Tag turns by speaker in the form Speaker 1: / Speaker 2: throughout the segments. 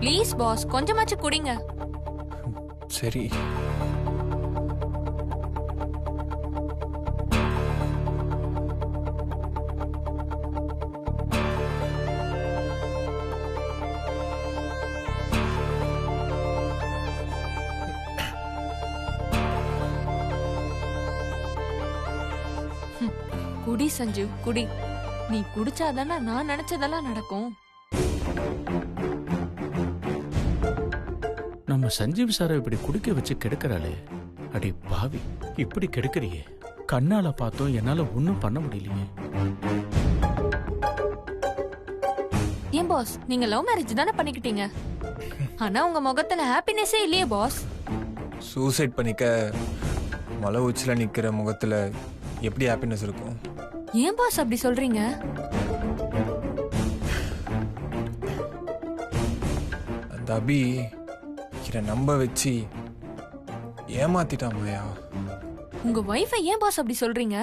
Speaker 1: Please boss, கொஞ்சமாச்சு குடிங்க.
Speaker 2: சரி.
Speaker 1: குடி சஞ்சீவ், குடி. நீ குடிச்சாதானே நான் நினைச்சதெல்லாம் நடக்கும்.
Speaker 3: நம்ம சஞ்சீவ் சாரை இப்படி குடிக்க வச்சு கெடுக்கிறாளே. அடி பாவி, இப்படி கெடுக்கிறியே. கண்ணால பார்த்தோம், என்னால ஒன்னும் பண்ண முடியலையே.
Speaker 1: ஏன் பாஸ், நீங்க லவ் மேரேஜ் தானே பண்ணிக்கிட்டீங்க? ஆனா உங்க முகத்துல ஹாப்பினஸே இல்லையே பாஸ்.
Speaker 2: சூசைட் பண்ணிக்க மலை உச்சில நிக்கிற முகத்துல எப்படி ஹாப்பினஸ் இருக்கும்?
Speaker 1: ஏன் பாஸ் அப்படி சொல்றீங்க?
Speaker 2: அந்த அபி இதை நம்ப வச்சு ஏமாத்திட்டான் மாயா.
Speaker 1: உங்க வைஃபை ஏன் பாஸ் அப்படி சொல்றீங்க?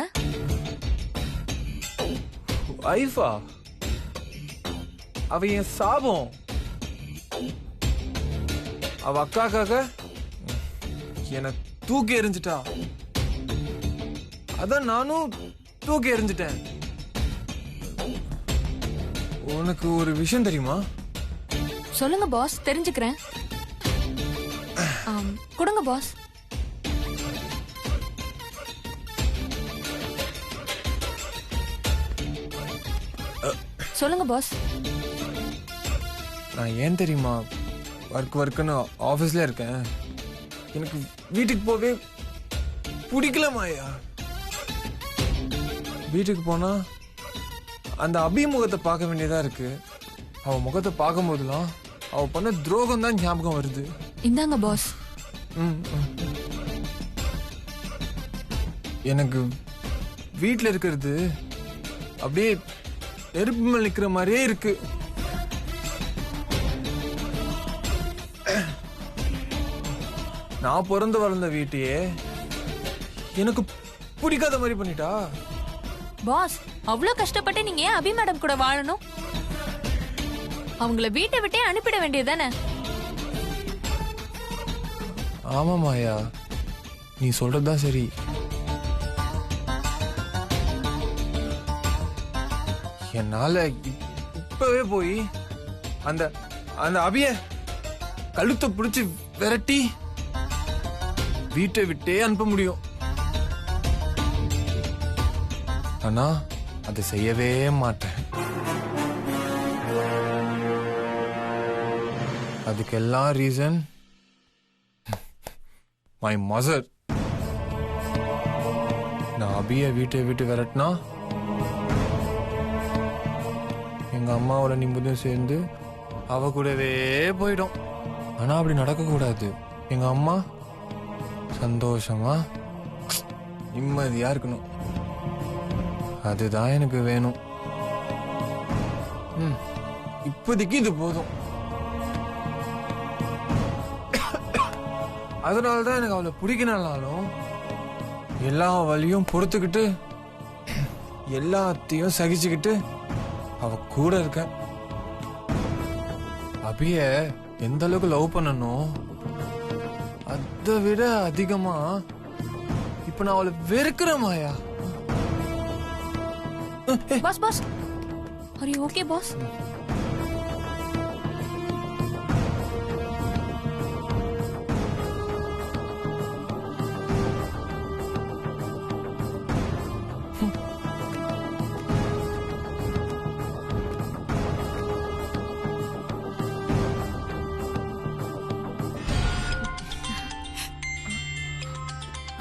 Speaker 2: வைஃபா? அவ என் சாபம். அவ அக்காக்காக என்னை தூக்கி எறிஞ்சிட்டா. அதான் நானும் தூக்கி எறிஞ்சிட்டேன். உனக்கு ஒரு விஷயம் தெரியுமா?
Speaker 1: சொல்லுங்க பாஸ், தெரிஞ்சுக்கிறேன். கொடுங்க பாஸ். சொல்லுங்க பாஸ்.
Speaker 2: நான் ஏன் தெரியுமா ஒர்க்குன்னு ஆஃபீஸ்ல இருக்கேன். எனக்கு வீட்டுக்கு போவே பிடிக்கல மாயா. வீட்டுக்கு போனா அந்த அபி முகத்தை பார்க்க வேண்டியதா இருக்கு. அவ முகத்தை பார்க்கும் போதெல்லாம் அவ பண்ண துரோகம் தான் ஞாபகம் வருது.
Speaker 1: இந்தாங்க பாஸ்.
Speaker 2: எனக்கு வீட்டில் இருக்கிறது அப்படியே நெருப்பு மேல் நிற்கிற மாதிரியே இருக்கு. நான் பிறந்து வளர்ந்த வீட்டையே எனக்கு பிடிக்காத மாதிரி பண்ணிட்டா.
Speaker 1: பாஸ், அவ்வளவு கஷ்டப்பட்டு நீங்க ஏன் அபி மேடம் கூட வாழணும்? அவங்கள வீட்டை விட்டே அனுப்பிட வேண்டியதானே?
Speaker 2: ஆமா மாயா, நீ சொல்றதுதான் சரி. என்னால இப்பவே போய் அந்த அந்த அபிய கழுத்தை பிடிச்சு விரட்டி வீட்டை விட்டே அனுப்ப முடியும். ஆனா அதை செய்யவே மாட்டேன். அதுக்கெல்லாம் ரீசன் மை மதர். நான் அபிய வீட்டை விட்டு விரட்டினா எங்க அம்மாவோட நிம்மதியும் சேர்ந்து அவ கூடவே போயிடும். ஆனா அப்படி நடக்க கூடாது. எங்க அம்மா சந்தோஷமா நிம்மதியா இருக்கணும். அதுதான் எனக்கு வேணும். இப்போதைக்கு இது போதும். அதனாலதான் எனக்கு அவளை பிடிக்கனாலும் எல்லா வழியும் பொறுத்துக்கிட்டு எல்லாத்தையும் சகிச்சுக்கிட்டு அவ கூட இருக்க. அபிய எந்த அளவுக்கு லவ் பண்ணணும் அதை விட அதிகமா இப்ப நான் அவளை வெறுக்கிறேன் Maya.
Speaker 1: Boss boss, are you okay boss?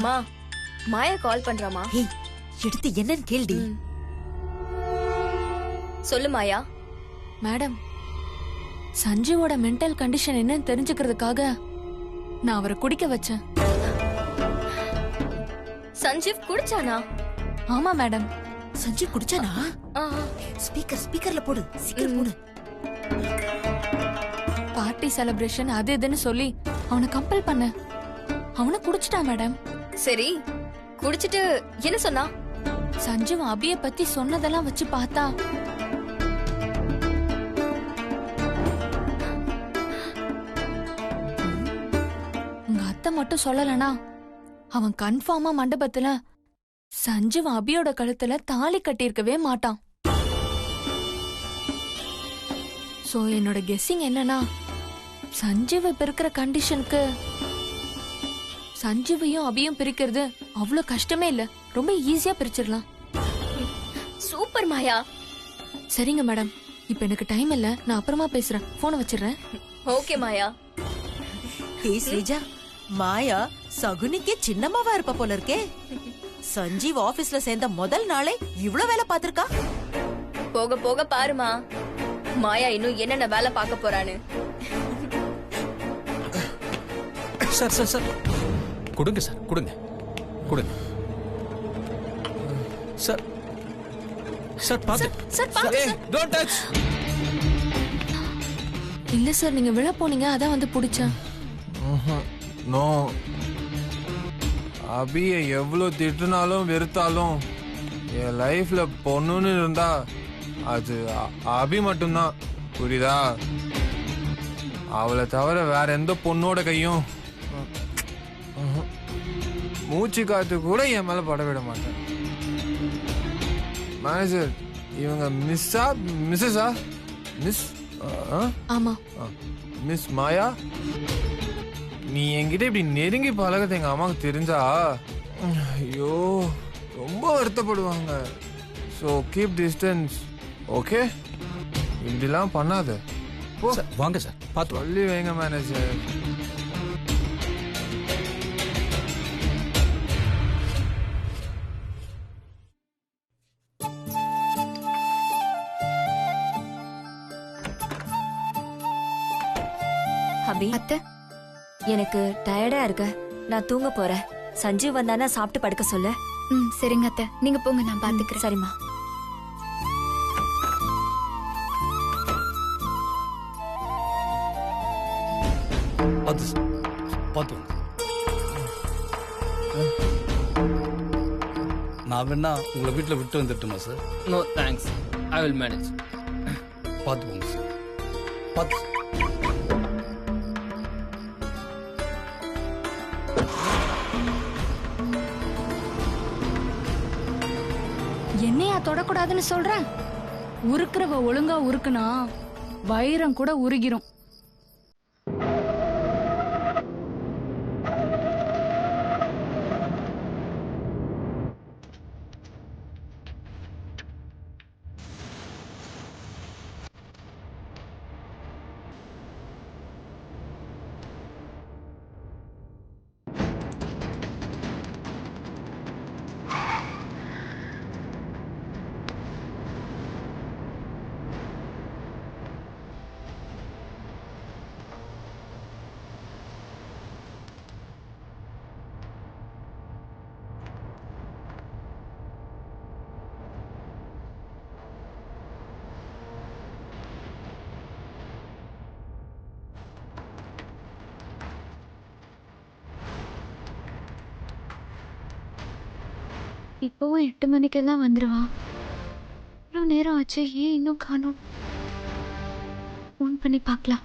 Speaker 4: மா, மாயா கால் பண்றாமா?
Speaker 5: ஏய், எடுத்து என்னன்னு கேள்டி.
Speaker 4: சொல்லு மாயா.
Speaker 1: மேடம், சஞ்சுவோட மென்டல் கண்டிஷன் என்னன்னு தெரிஞ்சுக்கிறதுக்காக நான் அவரை குடிக்க வச்சேன்.
Speaker 4: சஞ்சீவ் குடிச்சானா?
Speaker 1: ஆமா மேடம்.
Speaker 5: சஞ்சீவ் குடிச்சானா? ஸ்பீக்கர்ல போடு, சீக்கிரம் போடு.
Speaker 1: பார்ட்டி செலிப்ரேஷன் அது இதுன்னு சொல்லி அவனை கம்பல் பண்ண. அவனை குடிச்சிட்டான் மேடம்.
Speaker 4: சரி, குடிச்சிட்டு என்ன சொன்னா?
Speaker 1: சஞ்சு அபிய பத்தி சொன்னதெல்லாம் வச்சு பார்த்தா அத்தை மட்டும் சொல்லலனா அவன் கன்ஃபார்மா மண்டபத்துல சஞ்சீவ் அபியோட கழுத்துல தாலி கட்டியிருக்கவே மாட்டான். சோ என்னோட கெஸ்ஸிங் என்னன்னா, சஞ்சீவ் இப்ப இருக்கிற கண்டிஷனுக்கு சஞ்சீவையும் அபியும் பிரிக்கிறது அவ்வளவு கஷ்டமே இல்ல, ரொம்ப ஈஸியா பிரிச்சிடலாம்.
Speaker 4: சூப்பர் மாயா.
Speaker 1: சரிங்க மேடம், இப்ப எனக்கு டைம் இல்ல, நான் அப்புறமா பேசுறேன், போனை வச்சிடுறேன்.
Speaker 4: ஓகே மாயா.
Speaker 5: ஏய் ஸ்ரீஜா, மாயா சகுனிக்கே சின்னம்மாவா இருப்ப போல இருக்கே. சஞ்சீவ் ஆபீஸ்ல சேர்ந்த முதல் நாளே இவ்ளோ வேலை பாத்திருக்கா.
Speaker 4: போக போக பாருமா, மாயா இன்னும் என்னென்ன வேலை பார்க்க போறான்னு.
Speaker 3: சார் சார் சார் கொடுங்க சார், கொடுங்க கொடுங்க சார். சார் பாத்து
Speaker 4: சார் பாத்து
Speaker 2: ஏய் டோன்ட் டச்.
Speaker 1: இல்ல சார், நீங்க விழ போனீங்க, அதான் வந்து புடிச்சேன்.
Speaker 2: நோ, அபியை எவ்வளவு திட்டுனாலும் வெறுத்தாலும் என் லைஃப்ல பொண்ணுன்னு இருந்தா அது அபி மட்டும்தான், புரியுதா? அவளை தவிர வேற எந்த பொண்ணோட கையும் மூச்சு காத்து கூட என் மேல பட விட மாட்டேன். மேனேஜர், இவங்க மிஸ்ஸா மிஸ்ஸஸா? மிஸ்
Speaker 1: ஆமா.
Speaker 2: மிஸ் மாயா, நீ என்கிட்ட இப்படி நெருங்கி பழகது எங்க அம்மாவுக்கு தெரிஞ்சா ஐயோ ரொம்ப வருத்தப்படுவாங்க. So keep distance, okay? இப்படிலாம் பண்ணாத.
Speaker 3: வாங்க சார், பார்த்து
Speaker 2: சொல்லி வைங்க மேனேஜர்.
Speaker 6: அபி அத்தை, எனக்கு டயர்டா இருக்க, நான் தூங்க போறேன். சஞ்சீவ் வந்தானா சாப்பிட்டு படுக்க சொல்லு.
Speaker 7: சரிங்க அத்தை, நீங்க போங்க, நான் பாத்துக்கிறேன்.
Speaker 6: சரிம்மா.
Speaker 8: பார்த்து நான் வேணா உங்களை வீட்டில் விட்டு வந்துட்டுமா sir?
Speaker 9: No thanks, I will manage.
Speaker 8: பார்த்து போங்க சார், பார்த்து.
Speaker 7: என்னையா தொடக்கூடாதுன்னு சொல்றேன்? உருக்குறவ ஒழுங்கா உருக்குனா வைரம் கூட உருகிரும். இப்பவும் 8 மணிக்கெல்லாம் வந்துருவான். இவ்வளோ நேரம் ஆச்சு, ஏன் இன்னும் காணோம்? ஃபோன் பண்ணி பார்க்கலாம்.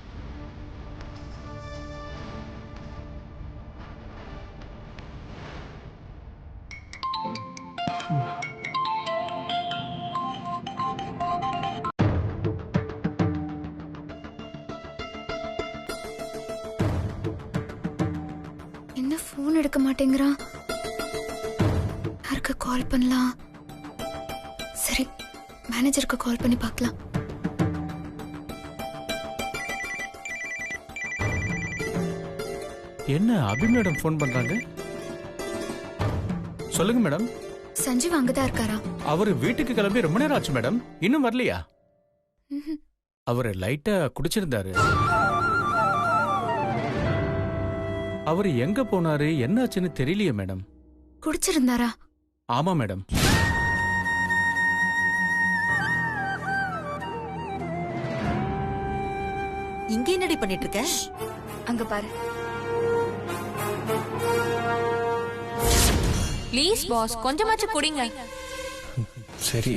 Speaker 7: என்ன ஃபோன் எடுக்க மாட்டேங்கிறான்? யாருக்கு கால் பண்ணலாம்? சரி, மேனேஜருக்கு கால் பண்ணி பார்க்கலாம்.
Speaker 3: என்ன அபி மேடம் ஃபோன் பண்றாங்க? சொல்லுங்க மேடம்.
Speaker 7: சஞ்சீவ் அங்கதான் இருக்காரா?
Speaker 3: அவரு வீட்டுக்கு கிளம்பி ரொம்ப நேரம் ஆச்சு மேடம், இன்னும் வரலையா? அவரு லைட்டா குடிச்சிருந்தாரு. அவரு எங்க போனாரு, என்னாச்சுன்னு தெரியலையே மேடம்.
Speaker 7: குடிச்சிருந்தாரா?
Speaker 3: ஆமா மேடம்.
Speaker 5: இங்க என்னடி பண்ணிட்டு இருக்க?
Speaker 4: அங்க பாரு.
Speaker 1: ப்ளீஸ் பாஸ், கொஞ்சமாச்சும் குடிங்க.
Speaker 2: சரி.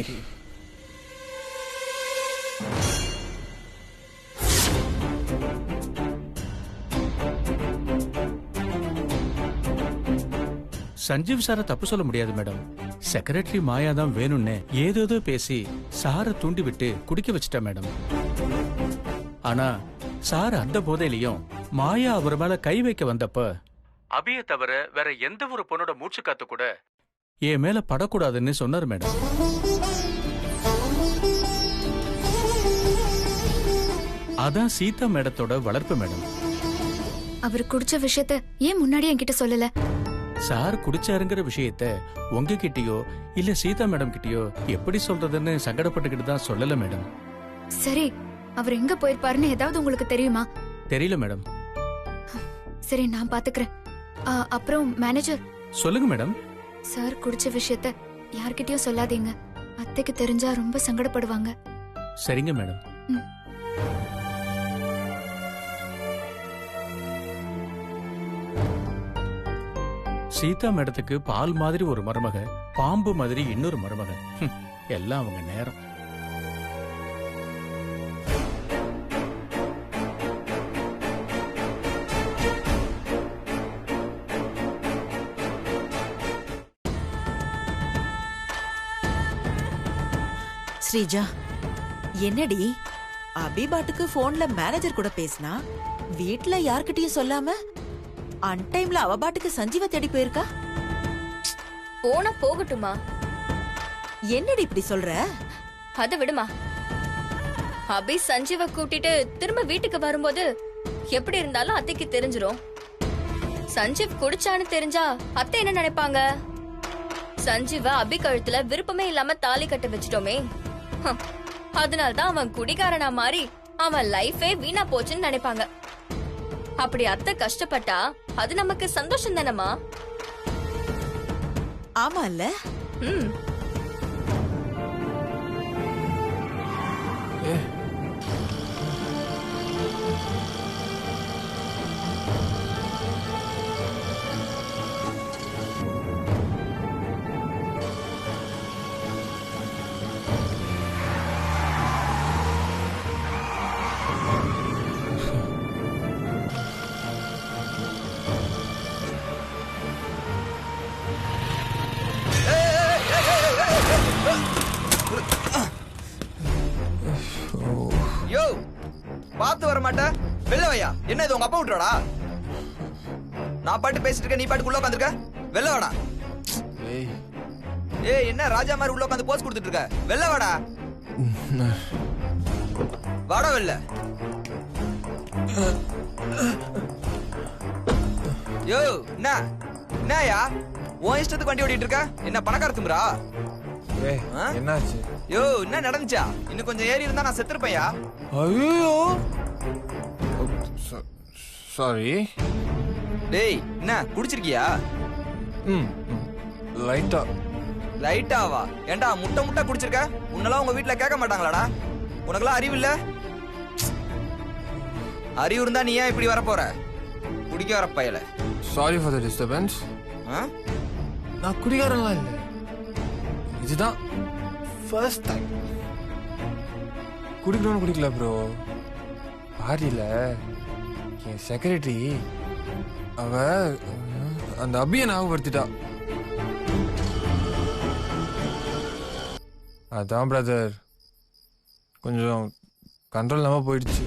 Speaker 3: சஞ்சீவ் சாரை தப்பு சொல்ல முடியாது மேடம். செக்ரட்டரி மாயா தான் வேணும்னு ஏதேதோ பேசி சாரை தூண்டி விட்டு குடிக்க வச்சிட்டா மேடம். ஆனா சார் அந்த போதையிலையும் மாயா அவர் மேல கை வைக்க வந்தப்ப அபிய தவிர வேற எந்த ஒரு பொண்ணோட மூச்சு காத்து கூட என் மேல படக்கூடாதுன்னு சொன்னார் மேடம். அதான் சீதா மேடத்தோட வளர்ப்பு மேடம்.
Speaker 7: அவர் குடிச்ச விஷயத்த ஏன் முன்னாடி என்கிட்ட சொல்லல?
Speaker 3: சார் குடிச்சாருங்கிற விஷயத்த உங்ககிட்டயோ இல்ல சீதா மேடம் கிட்டயோ எப்படி சொல்றதுன்னு சங்கடப்பட்டுக்கிட்டு தான் சொல்லல மேடம்.
Speaker 7: சரி, அவர் எங்க போயிருப்பாருன்னு ஏதாவது உங்களுக்கு தெரியுமா?
Speaker 3: தெரியல மேடம்.
Speaker 7: சரி, நான் பாத்துக்கிறேன். அப்புறம் மேனேஜர்.
Speaker 3: சொல்லுங்க மேடம்.
Speaker 7: சார் குடிச்ச விஷயத்த யார்கிட்டயும் சொல்லாதீங்க. அத்தைக்கு தெரிஞ்சா ரொம்ப சங்கடப்படுவாங்க.
Speaker 3: சரிங்க மேடம். சீதா மேடத்துக்கு பால் மாதிரி ஒரு மருமக, பாம்பு மாதிரி இன்னொரு மருமக. எல்லாம் அவங்க நேரம்.
Speaker 5: ஸ்ரீஜா, என்னடி அபிபாட்டுக்கு போன்ல மேனேஜர் கூட பேசினா, வீட்ல யார்கிட்டயும் சொல்லாம அன்டைம்ல அவ பாட்டுக்கு சஞ்சீவ தேடி போயிருக்கா?
Speaker 4: போனா போகட்டுமா?
Speaker 5: என்னடி இப்படி சொல்ற?
Speaker 4: அத விடுமா. அபி சஞ்சீவ கூட்டிட்டு திரும்ப வீட்டுக்கு வரும்போது எப்படி இருந்தாலும் அத்தைக்கு தெரிஞ்சிரும். சஞ்சீவ் குடிச்சான்னு தெரிஞ்சா அத்தை என்ன நினைப்பாங்க? சஞ்சீவ அபி கழுத்துல விருப்பமே இல்லாம தாலி கட்ட வச்சிட்டோமே, அதனால்தான் அவன் குடிகாரனா மாறி அவன் லைஃபே வீணா போச்சுன்னு நினைப்பாங்க. அப்படி அத்தை கஷ்டப்பட்டா அது நமக்கு சந்தோஷம் தானமா?
Speaker 5: ஆமா இல்ல?
Speaker 10: யோ, பாத்து வர மாட்ட? வெளில வையா. என்ன இது உங்க அப்பா விட்டுறடா? நான் பாட்டு பேசிட்டு இருக்க, நீ பாட்டுக்கு உள்ள உட்காந்துருக்க. வெளில வாடா. ஏய், என்ன ராஜா மாதிரி உள்ள உட்காந்து போஸ் கொடுத்துட்டு இருக்க? வெளில வாடா. வாடா வெளில. யோ, என்னயா உன் இஷ்டத்துக்கு வண்டி ஓட்டிட்டு இருக்க? என்ன பணக்கார திமிரா?
Speaker 2: என்னாச்சு?
Speaker 10: யோ, என்ன நடந்துச்சா? இன்னும் கொஞ்சம் ஏறி இருந்தா நான் செத்துருப்பையா.
Speaker 2: ஐயோ, சாரி.
Speaker 10: டேய், என்ன குடிச்சிருக்கியா?
Speaker 2: லைட்டா.
Speaker 10: லைட்டாவா? ஏண்டா முட்டை முட்டை குடிச்சிருக்க? உன்னெல்லாம் உங்க வீட்டுல கேட்க மாட்டாங்களாடா? உனக்கெல்லாம் அறிவு இல்ல? அறிவு இருந்தா நீ ஏன் இப்படி வர போற? குடிக்க வர பயல.
Speaker 2: Sorry for the disturbance. நான் குடிகாரன்லாம் இல்லை. இதுதான் ஃபர்ஸ்ட் டைம். குடிக்கணும்னு குடிக்கல ப்ரோ. பாரியில என் செக்ரட்டரி அவ அந்த அபியை ஞாபகப்படுத்திட்டா. அதான் பிரதர் கொஞ்சம் கண்ட்ரோல் இல்லாம போயிடுச்சு.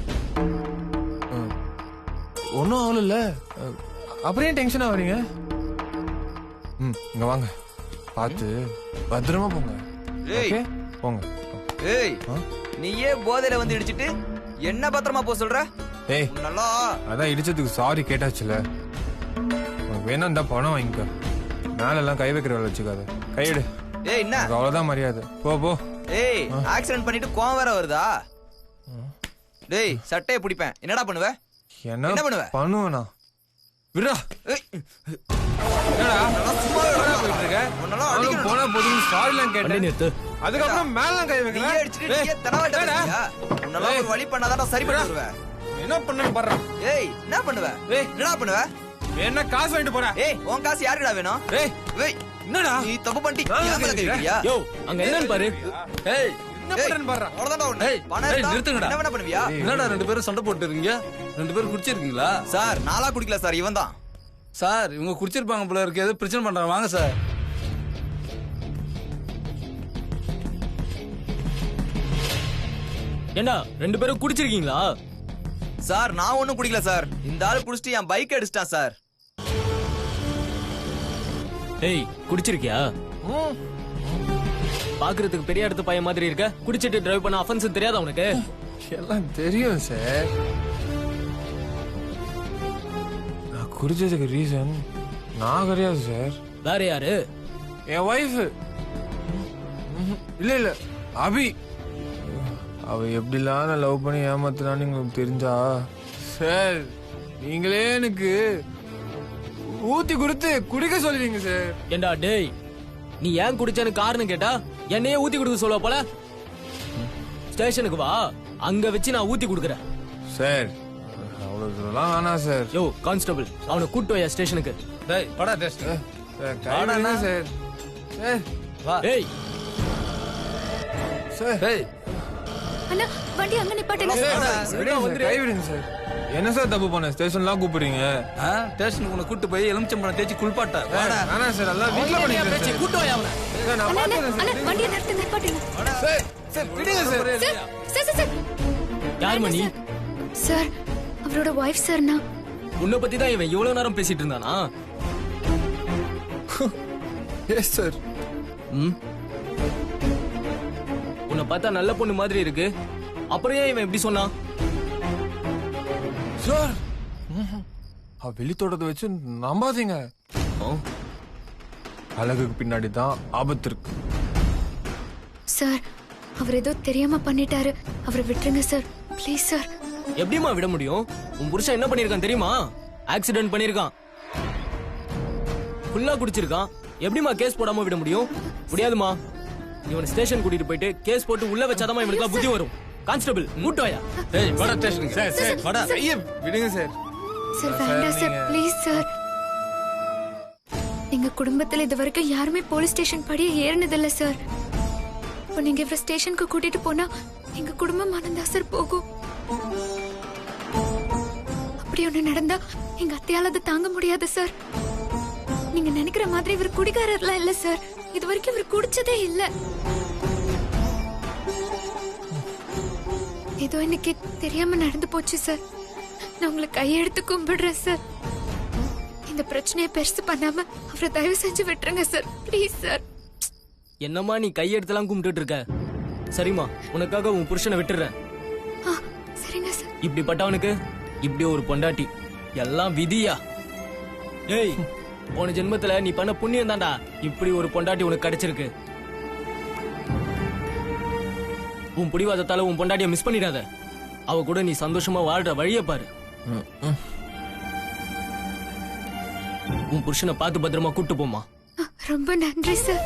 Speaker 2: ஒன்றும் ஆகல. அப்புறம் ஏன் டென்ஷன் ஆகுறீங்க? இங்க வாங்க, பார்த்து பத்திரமா போங்க. போங்க.
Speaker 10: ஏய், நீயே போதையில வந்து இடிச்சிட்டு என்ன பத்திரமா போ சொல்ற?
Speaker 2: ஏய்,
Speaker 10: நல்லா
Speaker 2: அதான் இடிச்சதுக்கு சாரி கேட்டாச்சுல. வேணா இந்த பணம் வாங்கிக்க. மேல எல்லாம் கை வைக்கிற வேலை வச்சுக்காத. கையெடு.
Speaker 10: ஏய், என்ன
Speaker 2: அவ்வளவுதான் மரியாதை. போ போ.
Speaker 10: ஏய், ஆக்சிடென்ட் பண்ணிட்டு கோவம் வேற வருதா? டேய், சட்டையை பிடிப்பேன். என்னடா பண்ணுவ? என்ன பண்ணுவ?
Speaker 2: பண்ணுவேனா? விடுடா. போனா போதும் சாரிலாம் கேட்டேன். அதுக்கப்புறம் மேலாம் கை வைக்கிறேன்.
Speaker 10: வழி பண்ணாதான் சரி பண்ணுவேன்.
Speaker 2: என்ன பண்ணு பாரு.
Speaker 10: ஏய், என்ன பண்ணுவ? என்னடா பண்ணுவ?
Speaker 2: என்ன காசு வாங்கிட்டு போற?
Speaker 10: ஏய், உன் காசு யாருக்குடா வேணும்? ஏய், என்னடா நீ தப்பு பண்ணிட்டியா?
Speaker 9: யோ, அங்க என்னன்னு பாரு.
Speaker 10: ஏய், என்ன பண்றேன்னு பாரு. அவ்வளவுதான்டா ஒண்ணு. பணம் நிறுத்துங்கடா. என்ன பண்ணுவியா?
Speaker 11: என்னடா ரெண்டு பேரும் சண்டை போட்டு இருக்கீங்க? ரெண்டு பேரும் குடிச்சிருக்கீங்களா?
Speaker 10: சார், நாளா குடிக்கல சார், இவன் தான்.
Speaker 8: சார் இவங்க குடிச்சிருப்பாங்க போல இருக்கு, எதுவும் பிரச்சனை பண்றாங்க, வாங்க சார்.
Speaker 9: ஏண்டா 2 பேரும் குடிச்சிருக்கீங்களா?
Speaker 10: சார் நான் ஒண்ணும் குடிக்கல சார். இந்த ஆளு குடிச்சிட்டு என் பைக் அடிச்சிட்டான் சார்.
Speaker 9: ஏய் குடிச்சிருக்கியா? பாக்குறதுக்கு பெரிய இடத்து பையன் மாதிரி இருக்க. குடிச்சிட்டு டிரைவ் பண்ண அஃபென்ஸ் தெரியாதா உனக்கு?
Speaker 2: எல்லாம் தெரியும் சார். நான் குடிச்சதுக்கு ரீசன் நான் கிடையாது சார்.
Speaker 9: வேற யாரு?
Speaker 2: என் ஒய்ஃப். இல்ல இல்ல அபி. அவ எப்படிலாம் நான் லவ் பண்ணி ஏமாத்தினான்னு உங்களுக்கு தெரிஞ்சா சார் நீங்களே எனக்கு ஊத்தி கொடுத்து குடிக்க சொல்லுவீங்க சார்.
Speaker 9: ஏண்டா டேய், நீ ஏன் குடிச்சேன்னு காரணம் கேட்டா என்னையே ஊத்தி கொடுக்க சொல்ல போல. ஸ்டேஷனுக்கு வா, அங்க வச்சு நான் ஊத்தி கொடுக்குறேன்.
Speaker 2: சார் அவ்வளவு சொல்லலாம் வேணாம் சார்.
Speaker 9: யோ கான்ஸ்டபிள், அவனை கூட்டு வையா ஸ்டேஷனுக்கு.
Speaker 8: டேய் படா டெஸ்ட்.
Speaker 2: கைவிடுங்க சார். சார்
Speaker 8: வா.
Speaker 9: ஏய்
Speaker 2: சார்.
Speaker 8: டேய்
Speaker 1: அண்ணா வண்டி அங்க நிப்பாட்டுங்க.
Speaker 2: கைவிடுங்க சார். என்ன சார் தப்பு பண்ண ஸ்டேஷன்லாம் கூப்பிடுறீங்க?
Speaker 8: ஸ்டேஷனுக்கு உன்னை கூட்டு போய் எலுமிச்சம்பழம் தேய்ச்சி குளிப்பாட்ட.
Speaker 2: வேணாம் சார், எல்லாம் வீட்டுல பண்ணிக்கிறேன்.
Speaker 9: கூட்டு வையா அவனை.
Speaker 2: சார் நான் பாத்துறேன் சார்.
Speaker 1: அண்ணா வண்டியை நிறுத்து நிப்பாட்டுங்க.
Speaker 2: சார் சார் விடுங்க சார்.
Speaker 1: சார் சார் சார்
Speaker 9: யார் மணி?
Speaker 7: சார் அவரோட ஒய்ஃப் சார்னா.
Speaker 9: உன்னை பத்தி தான் இவன் இவ்வளவு நேரம் பேசிட்டு இருந்தானா?
Speaker 2: Yes sir.
Speaker 9: உன்னை பார்த்தா நல்ல பொண்ணு மாதிரி இருக்கு, அப்புறம் ஏன் இவன் இப்படி சொன்னான்?
Speaker 2: சார் வெளி தோட்டத்தை வச்சு நம்பாதீங்க. அழகுக்கு பின்னாடி தான் ஆபத்து இருக்கு.
Speaker 7: சார் அவர் ஏதோ தெரியாம பண்ணிட்டாரு, அவரை விட்டுருங்க சார் ப்ளீஸ் சார்.
Speaker 9: எப்படிமா விட முடியும்? உன் புருஷன் என்ன பண்ணிருக்கான் தெரியுமா? ஆக்சிடென்ட் பண்ணிருக்கான், ஃபுல்லா குடிச்சிருக்கான். எப்படிமா கேஸ் போடாம விட முடியும்? முடியாதுமா. இவன் ஸ்டேஷன் கூட்டிட்டு போயிட்டு கேஸ் போட்டு உள்ள வச்சாதான் இவனுக்கு புத்தி வரும். கான்ஸ்டபிள் மூட்டோயா.
Speaker 8: டேய் படா ஸ்டேஷனுக்கு.
Speaker 2: சார் சார்
Speaker 8: படா.
Speaker 2: ஐயா விடுங்க சார்.
Speaker 7: சார் வேண்டாம் சார் ப்ளீஸ் சார். எங்க குடும்பத்துல இது வரைக்கும் யாருமே போலீஸ் ஸ்டேஷன் படியே ஏறினதில்ல சார். இப்போ நீங்க இவரை ஸ்டேஷனுக்கு கூட்டிட்டு போனா எங்க குடும்பம் மனந்தா சார் போகும். அப்படி ஒண்ணு நடந்தா எங்க அத்தையால அதை தாங்க முடியாது சார். நீங்க நினைக்கிற மாதிரி இவர் குடிகாரர்லாம் இல்ல சார். இது வரைக்கும் இவர் குடிச்சதே இல்ல. ஏதோ இன்னைக்கு தெரியாம நடந்து போச்சு சார். நான் உங்களை கையெடுத்து கும்பிடுறேன் சார். இந்த பிரச்சனையை பெருசு பண்ணாம அவரை தயவு செஞ்சு விட்டுருங்க சார் ப்ளீஸ் சார்.
Speaker 9: என்னம்மா நீ கையெடுத்தெல்லாம் கும்பிட்டு இருக்க? சரிம்மா, உனக்காக உன் புருஷனை விட்டுறேன்.
Speaker 7: சரிங்க சார்.
Speaker 9: இப்படிப்பட்டவனுக்கு இப்படி ஒரு பொண்டாட்டி எல்லாம் விதியா? ஏய் போன ஜென்மத்துல நீ பண்ண புண்ணியம் தான்டா இப்படி ஒரு பொண்டாட்டி உனக்கு கிடைச்சிருக்கு. உன் பிடிவாதத்தால உன் பொண்டாட்டிய மிஸ் பண்ணிடாத. அவ கூட நீ சந்தோஷமா வாழ்ற வழிய பாரு. உன் புருஷனை பார்த்து பத்திரமா கூட்டு போமா.
Speaker 7: ரொம்ப நன்றி சார்.